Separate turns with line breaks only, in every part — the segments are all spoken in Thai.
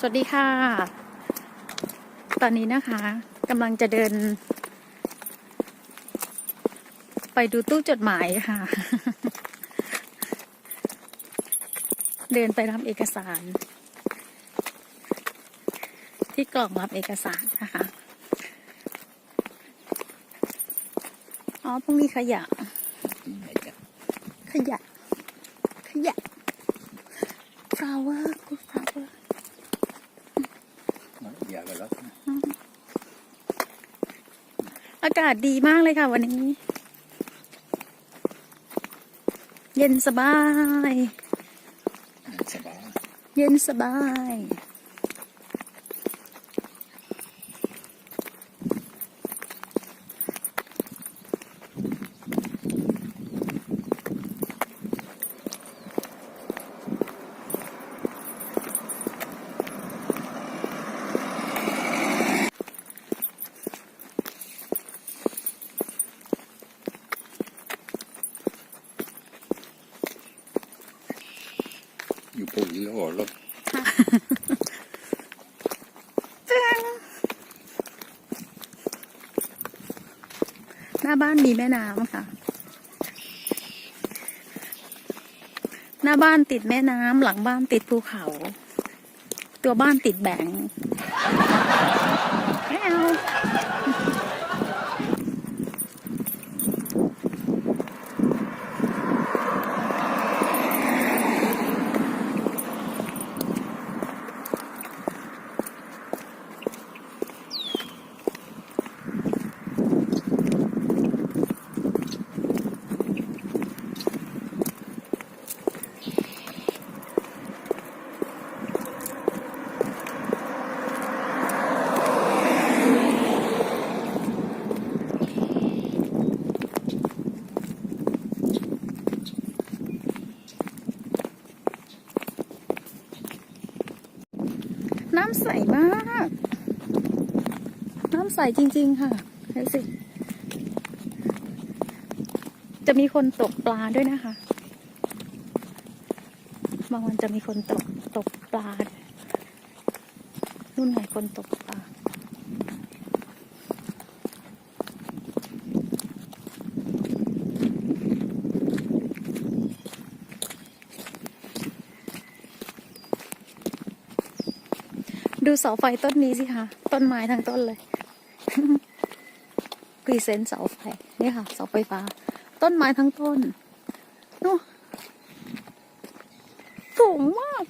วัสดีค่ะ ตอนนี้นะคะกำลังจะเดินไปดูตู้จดหมายค่ะ เดินไปรับเอกสาร ที่กล่องรับเอกสารนะคะ อ๋อพรุ่งนี้ขยะ ขยะ flower good flower อากาศดีมากเลยค่ะวันนี้ เย็นสบาย เย็นสบาย
อยู่ปุ๋ยแล้วรถ
หน้าบ้านมีแม่น้ำค่ะ หน้าบ้านติดแม่น้ำหลังบ้านติดภูเขา ตัวบ้านติดแบงค์ไม่เอาน้ำใสมาก น้ำใสจริงๆค่ะดูสิ จะมีคนตกปลาด้วยนะคะ บางวันจะมีคนตกปลานู่นไงคนตกปลา ดูเสาไฟต้นนี้สิคะต้นไม้ทั้งต้นเลย พรีเซนต์เสาไฟนี่ค่ะเสาไฟฟ้าต้นไม้ทั้งต้นดูสูงมาก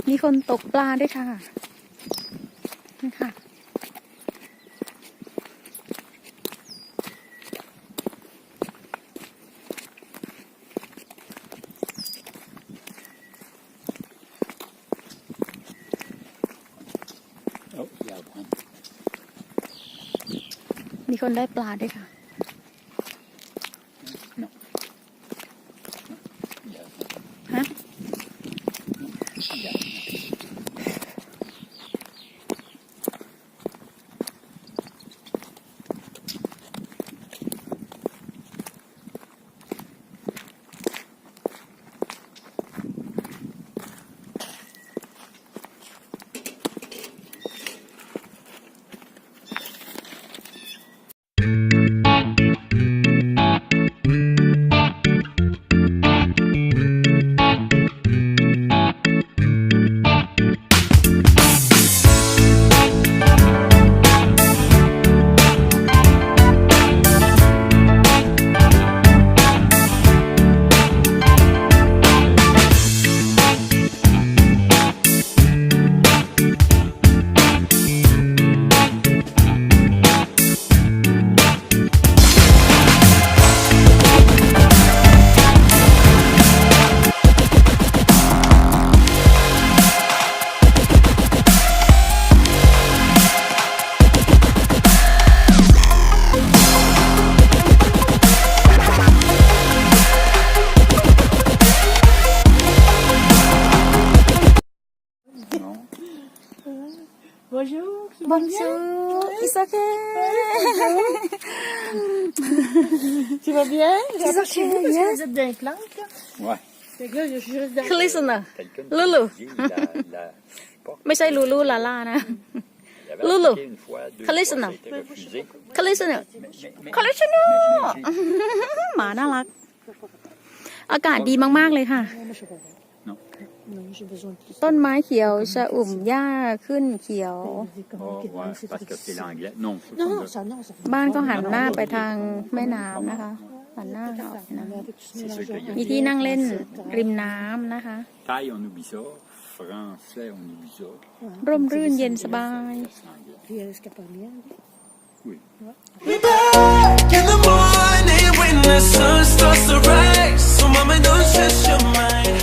มีคนตกปลาด้วยค่ะนี่ค่ะมีคนได้ปลาด้วยค่ะฮะBonjour, it's okay.
Tu vas bien?
It's okay, yes.
Vous êtes bien plantes, là?
Ouais.
คลิสเนอร์
Quelqu'un
Loulou.
qui dit, porte.
ไม่ใช่ลูลูลาล่านะ
Il avait
Loulou.
appliqué une fois, deux
Calisse,
fois, ça
non.
a été refusé.
คลิสเนอร์
Mais-
คลิสเนอร์ หมาน่ารัก อากาศดีมากๆเลยค่ะ
Non.
Non, j'ai besoin de plus.
ต้นไม้เขียวชะอุ่มหญ้าขึ้นเขียว
Oh, ouais, parce que c'est l'anglais. Non, ce
Non,
sont
non,
de-
ça, non, ça fait
บ้านก็หันหน้าไปทางแม่น้ำนะคะ หันหน้าออกน้
Mais avec ce
C'est sûr qu'il y a
ำมีที่นั่งเล่นริมน้ำนะคะ
Thaï, on oublie ça. Français, on oublie ça.
ร่มรื่นเย็นสบาย
C'est l'anglais.
Puis est-ce qu'il n'y a pas bien?
Oui.
We back in the morning when the sun starts to rise. So mama, don't stress your mind.